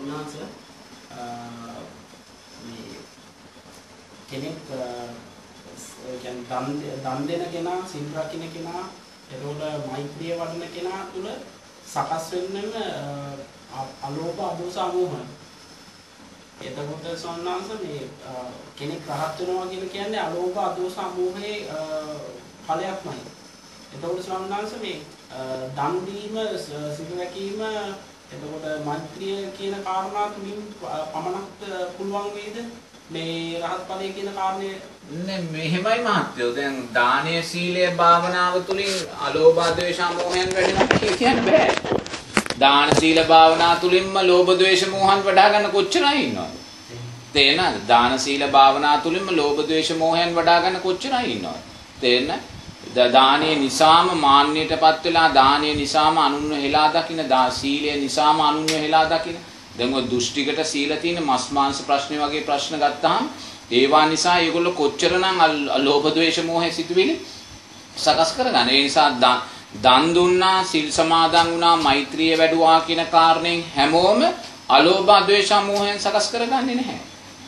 සෝනාංශ මේ කෙනෙක් කියන්නේ දන් දෙන කෙනා සිල් රකින්න කෙනා එතකොට මෛත්‍රිය වඩන කෙනා තුල සකස් වෙන්නම අලෝභ අදෝස අමෝහ. එතකොට සෝනාංශ මේ කෙනෙක් රහත් වෙනවා කියන්නේ අලෝභ අදෝස අමෝහයේ ඵලයක්මයි. එතකොට සෝනාංශ මේ දන් දීම සිල් රැකීම එතකොට මෛත්‍රිය කියන කාරණා තුලින් පමණක් පුළුවන් වේද මේ රහත් ඵලයේ කියන කාරණේ නේ මෙහෙමයි මහත්තයෝ දැන් දානීය සීලය භාවනාව තුලින් අලෝභ ද්වේෂ මෝහයන් වැඩිනවා කියන්න බෑ. දාන සීල භාවනා තුලින්ම ලෝභ ද්වේෂ මෝහන් වඩා ගන්න කොච්චරයි ඉන්නවද? තේරෙනවද? දාන සීල භාවනා තුලින්ම ලෝභ ද්වේෂ මෝහයන් වඩා ගන්න කොච්චරයි ඉන්නවද? තේරෙනවද? දානීය නිසාම මාන්නයටපත් වෙලා දානීය නිසාම අනුන්ව හෙලා දකින්න සීලය නිසාම අනුන්ව හෙලා දකින්න දැන් ඔය දෘෂ්ටිකට සීල තියෙන මස් මාංශ ප්‍රශ්න වගේ ප්‍රශ්න ගත්තාම ඒවා නිසා ඒගොල්ලෝ කොච්චරනම් ලෝභ ද්වේෂ මෝහය සිතුවිලි සකස් කරගන්න. ඒ නිසා දන් දුන්නා, සිල් සමාදන් වුණා, මෛත්‍රිය වැඩුවා කියන කාරණෙන් හැමෝම අලෝභ ද්වේෂ මෝහයන් සකස් කරගන්නේ නැහැ.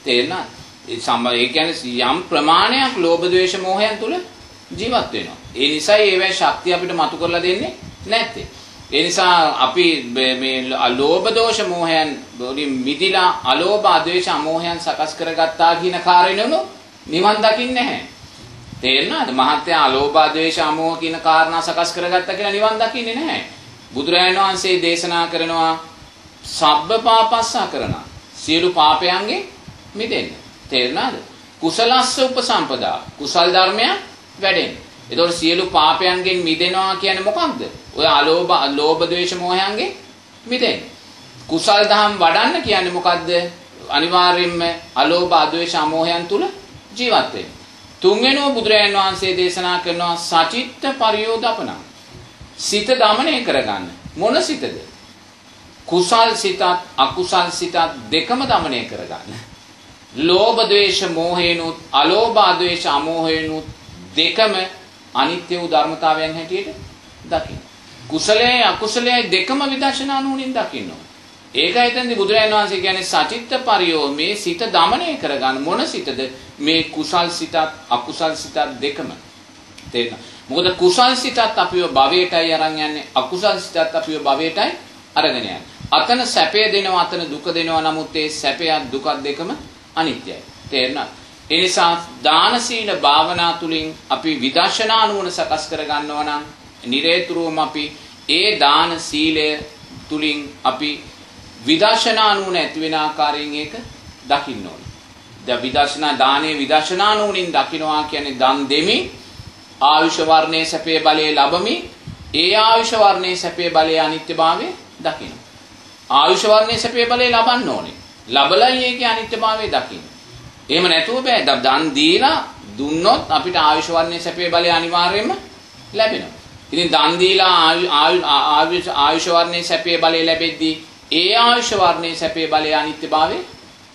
තේරෙනවද? ඒ කියන්නේ යම් ප්‍රමාණයක් ලෝභ ද්වේෂ මෝහයන් තුල ජීවත් වෙනවා. ඒ නිසා ඒවැ ශක්තිය අපිට මතු කරලා දෙන්නේ නැත්තේ. ඒ නිසා අපි මේ අලෝභ දෝෂ මෝහයන් වලින් මිදිලා අලෝභ අද්වේෂ අමෝහයන් සකස් කරගත්තා කියන කාරණේනු නිවන් දකින්නේ නැහැ. තේරෙනවද? මහත්යා අලෝභ අද්වේෂ අමෝහ කියන කාරණා සකස් කරගත්තා කියලා නිවන් දකින්නේ නැහැ. බුදුරජාණන් වහන්සේ දේශනා කරනවා සබ්බ පාපස්සා කරනවා. සියලු පාපයන්ගෙන් මිදෙන්න. තේරෙනවද? කුසලස්ස උපසම්පදා. කුසල් ධර්මයන් වැඩෙන්න. ඒතකොට සියලු පාපයන්ගෙන් මිදෙනවා කියන්නේ මොකක්ද? ඔය අලෝභ ලෝභ ද්වේෂ මෝහයන්ගෙන් මිදෙන්න. කුසල් දහම් වඩන්න කියන්නේ මොකද්ද? අනිවාර්යයෙන්ම අලෝභ අද්වේෂ අමෝහයන් තුල ජීවත් වෙන්න. තුන්වෙනිව බුදුරජාණන් වහන්සේ දේශනා කරනවා සචිත්ත පරියෝදපන. සිත දමනය කරගන්න. මොන සිතද? කුසල් සිතත් අකුසල් සිතත් දෙකම දමනය කරගන්න. ලෝභ ද්වේෂ මෝහේනුත් අලෝභ අද්වේෂ අමෝහේනුත් දෙකම අනිත්‍ය වූ ධර්මතාවයන් හැටියට දකින්න. කුසලයේ අකුසලයේ දෙකම විදර්ශනා නුවණින් දකින්න. ඒකයි එතනදී බුදුරජාණන් වහන්සේ කියන්නේ සචිත්ත පරියෝ මේ සිත දමනය කරගන්න. මොන සිතද? මේ කුසල් සිතත් අකුසල් සිතත් දෙකම. තේරෙනවද? මොකද කුසල් සිතත් අපිව භවයටයි අරන් යන්නේ. අකුසල් සිතත් අපිව භවයටයි අරගෙන යන්නේ. අතන සැපය දෙනවා, අතන දුක දෙනවා. නමුත් ඒ සැපයත් දුකත් දෙකම අනිත්‍යයි. තේරෙනවද? ඒ නිසා දාන සීල භාවනා තුලින් අපි විදර්ශනා නුවණ සකස් කර ගන්නවා නම් නිරේතුරුවම අපි ඒ දාන සීලය තුලින් අපි විදර්ශනා නුවණ ඇති වෙන ආකාරයෙන් ඒක දකින්න ඕනේ. දැන් විදර්ශනා දානයේ විදර්ශනා නුවණින් දකින්නවා කියන්නේ දන් දෙමි ආයුෂ වර්ණයේ සැපේ බලයේ ලැබමි ඒ ආයුෂ වර්ණයේ සැපේ බලයේ අනිත්‍යභාවය දකින්න. ආයුෂ වර්ණයේ සැපේ බලයේ ලබන්න ඕනේ. ලබලයි ඒකේ අනිත්‍යභාවය දකින්න. එහෙම නැතුව බෑ. දන් දීලා දුන්නොත් අපිට ආයුෂ වර්ණයේ සැපේ බලය අනිවාර්යයෙන්ම ලැබෙනවා. ඉතින් දන් දීලා ආයුෂ වර්ණයේ සැපේ බලය ලැබෙද්දී ඒ ආයුෂ වර්ණයේ සැපේ බලය අනිත්‍යභාවය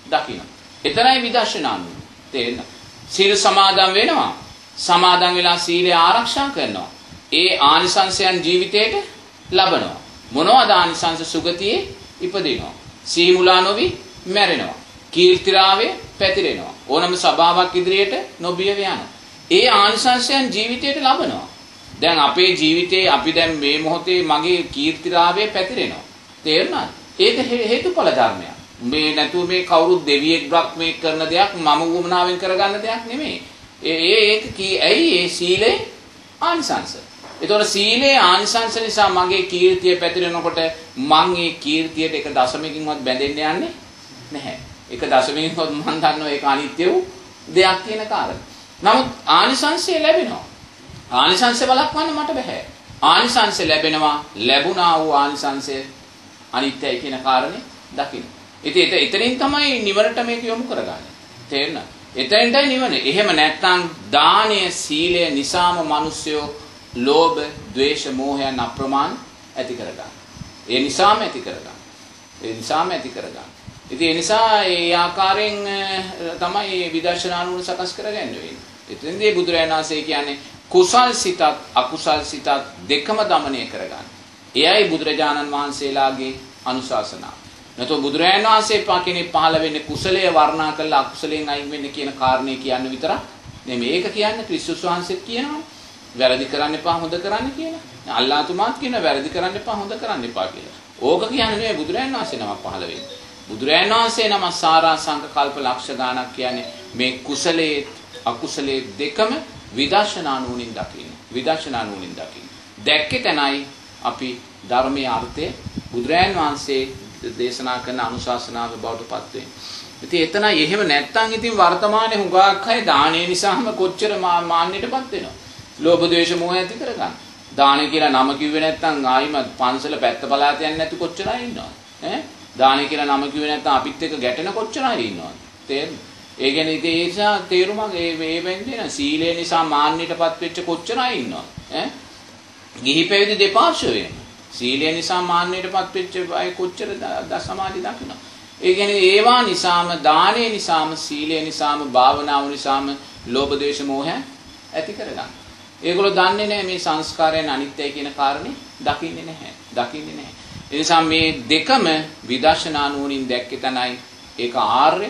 දකින්න. එතරම් විදර්ශනා නුවණ. තේරෙනවද? සීල සමාදන් වෙනවා. සමාදන් වෙලා සීලය ආරක්ෂා කරනවා. ඒ ආනිසංසයන් ජීවිතේට ලබනවා. මොනවද ආනිසංස? සුගතියේ ඉපදිනවා. සීමුලා නොවි මැරෙනවා. කීර්තිරාවේ පැතිරෙනවා. ඕනම සබාවක් ඉදිරියට නොබිය යනවා. ඒ ආනිසංසයන් ජීවිතයට ලබනවා. දැන් අපේ ජීවිතේ අපි දැන් මේ මොහොතේ මගේ කීර්තිරාවේ පැතිරෙනවා. තේරුණාද? ඒක හේතුඵල ධර්මයක්. මේ නැතුව මේ කවුරුත් දෙවියෙක් බ්‍රහ්මෙක් කරන දෙයක් මම වුමනාවෙන් කරගන්න දෙයක් නෙමෙයි. ඇයි ඒ සීලේ ආනිසංස. ඒතකොට සීලේ ආනිසංස නිසා මගේ කීර්තිය පැතිරෙනකොට මං ඒ කීර්තියට එක දශමකින්වත් බැඳෙන්න යන්නේ නැහැ. එක දශමකින්වත් මං දන්නවා ඒක අනිත්‍ය වූ දෙයක් කියන කාරණා. නමුත් ආනිසංසය ලැබෙනවා. ආනිසංසය බලක්වන්න මට බෑ. ආනිසංසය ලැබෙනවා. ලැබුණා වූ ආනිසංසය අනිත්‍යයි කියන කාරණේ දකින්න. ඉතින් එතනින් තමයි නිවනට මේක යොමු කරගන්නේ. තේරෙනවද? එතෙන්ටයි නිවන. එහෙම නැත්නම් දානය සීලය නිසාම මිනිස්සුયો ලෝභ, ද්වේෂ, මෝහයන් අප්‍රමාණ ඇති කරගන්න. ඒ නිසාම ඇති කරගන්න. ඉතින් ඒ නිසා ඒ ආකාරයෙන් තමයි විදර්ශනා නුවණ සකස් කරගන්නේ. එතෙන්දී බුදුරජාණන් වහන්සේ කියන්නේ කුසල් සිතත් අකුසල් සිතත් දෙකම দমনය කරගන්න. එයයි බුදුරජාණන් වහන්සේලාගේ අනුශාසනාව. නැතෝ බුදුරයන් වහන්සේ කෙනෙක් පහළ වෙන්නේ කුසලයේ වර්ණනා කළා අකුසලයෙන් අයින් වෙන්න කියන කාරණේ කියන්න විතරක් නෙමෙයි. මේක කියන්නේ ක්‍රිස්තුස් වහන්සේත් කියනවා. වැරදි කරන්න එපා හොඳ කරන්න කියලා. අල්ලාහ්තුමාත් කියනවා වැරදි කරන්න එපා හොඳ කරන්න එපා කියලා. ඕක කියන්නේ නෙමෙයි බුදුරයන් වහන්සේ නමක් පහළ වෙන්නේ. බුදුරයන් වහන්සේ නම සාරා සංඝ කල්ප ලක්ෂ ගාණක් කියන්නේ මේ කුසලයේ අකුසලයේ දෙකම විදර්ශනා නුවණින් දකින්න. විදර්ශනා නුවණින් දකින්න. දැක්කේ තැනයි අපි ධර්මයේ අර්ථය බුදුරයන් වහන්සේ දේශනා කරන අනුශාසනාව බවට පත් වෙන්නේ. ඉතින් එතන එහෙම නැත්තම් ඉතින් වර්තමානයේ හුඟක් අය දානය නිසාම කොච්චර මාන්නයටපත් වෙනවද? ලෝභ ද්වේෂ මෝහ ඇති කරගන්න. දානය කියලා නම කිව්වේ නැත්තම් ආයිමත් පන්සල පැත්ත බලාත යන්නේ නැති කොච්චර අය ඉන්නවද? ඈ දානය කියලා නම කිව්වේ නැත්තම් අපිත් එක්ක ගැටෙන කොච්චර අය ඉන්නවද? තේරෙනවද? ඒ කියන්නේ ඉතින් ඒ නිසා තේරුමක් මේ වෙන්නේ නැහැ. සීලය නිසා මාන්නයටපත් වෙච්ච කොච්චර අය ඉන්නවද? ඈ ගිහි පැවිදි දෙපාර්ශ්වයෙන් සීලය නිසා මාන්නයටපත් වෙච්ච අය කොච්චර සමාධි දකිනවා. ඒ කියන්නේ ඒවා නිසාම දානය නිසාම සීලය නිසාම භාවනාව නිසාම ලෝභ ද්වේෂ මෝහ ඇති කරගන්න. ඒගොල්ලෝ දන්නේ නැහැ මේ සංස්කාරයන් අනිත්‍යයි කියන කාරණේ දකින්නේ නැහැ. දකින්නේ නැහැ. ඒ නිසා මේ දෙකම විදර්ශනා නුවණින් දැක්කේ තනයි ඒක ආර්ය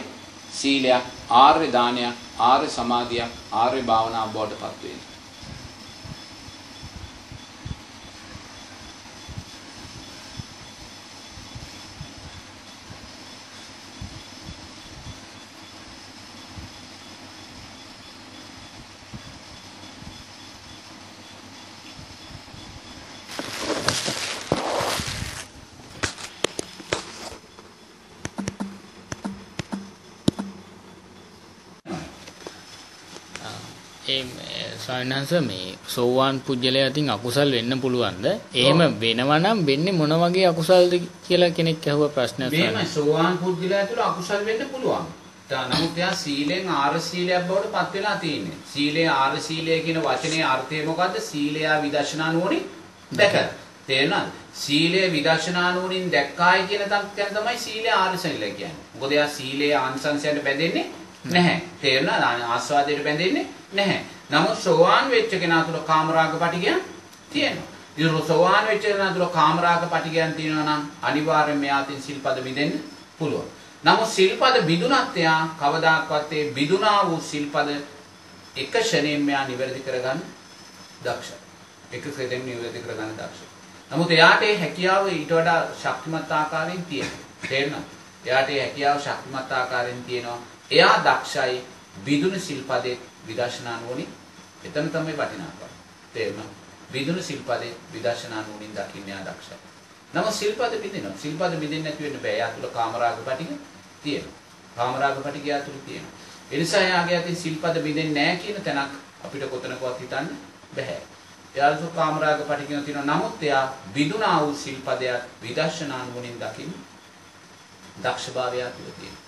සීලයක්, ආර්ය දානයක්, ආර්ය සමාධියක්, ආර්ය භාවනාව බවට පත් වෙන්නේ. සායනංශ මේ සෝවාන් පුජ්‍යලයා අතින් අකුසල් වෙන්න පුළුවන්ද? එහෙම වෙනවා නම් වෙන්නේ මොන වගේ අකුසල්ද කියලා කෙනෙක් අහුව ප්‍රශ්නයක් තමයි. මේ සෝවාන් පුජ්‍යලයා තුළ අකුසල් වෙන්න පුළුවන්. නමුත් එයා සීලෙන් ආර්ය සීලයක් බවට පත් වෙලා තියෙන්නේ. සීලේ ආර්ය සීලය කියන වචනේ අර්ථය මොකද්ද? සීලය විදර්ශනා නුවණින් දැක. තේරෙනවද? සීලය විදර්ශනා නුවණින් දැක්කායි කියන තත්ත්වයන් තමයි සීලය ආර්ය සීලය කියන්නේ. මොකද එයා සීලයේ ආංශංශයට බැඳෙන්නේ නැහැ. තේරෙනවද? ආස්වාදයට බැඳෙන්නේ නැහැ. නමුත් සෝවාන් වෙච්ච කෙනා තුළ කාමරාග පටිගයන් තියෙනවා. ඉතින් සෝවාන් වෙච්ච කෙනා තුළ කාමරාග පටිගයන් තියෙනවා නම් අනිවාර්යයෙන් මෙයාටින් සිල්පද බිඳෙන්න පුළුවන්. නමුත් සිල්පද බිඳුනත් එයා කවදාක්වත් ඒ බිඳුනා වූ සිල්පද එක ෂණයෙන් මෙයා නිවැරදි කරගන්න දක්ෂයි. එක ක්‍රමයෙන් නිවැරදි කරගන්න දක්ෂයි. නමුත් එයාට ඒ හැකියාව ඊට වඩා ශක්තිමත් ආකාරයෙන් තියෙනවා. තේරෙනවද? එයාට ඒ හැකියාව ශක්තිමත් ආකාරයෙන් තියෙනවා. එයා දක්ෂයි බිඳුන සිල්පදේ විදර්ශනා නුවණින් එතන තමයි වටිනාකම. තේරුණා? බිඳුන සිල්පදේ විදර්ශනා නුවණින් දකින්න යා දක්ෂයි. නමුත් සිල්පද බිඳිනවා. සිල්පද බිඳින්න නැති වෙන්න බෑ. යා තුල කාමරාග පටිග තියෙනවා. කාමරාග පටිග යා තුල තියෙනවා. ඒ නිසා යාගේ අතින් සිල්පද බිඳෙන්නේ නැහැ කියන තැනක් අපිට කොතනකවත් හිතන්න බෑ. එයා තුල කාමරාග පටිග තියෙනවා. නමුත් එයා බිඳුනා වූ සිල්පදයක් විදර්ශනා නුවණින් දකින්න දක්ෂභාවය තුල තියෙනවා.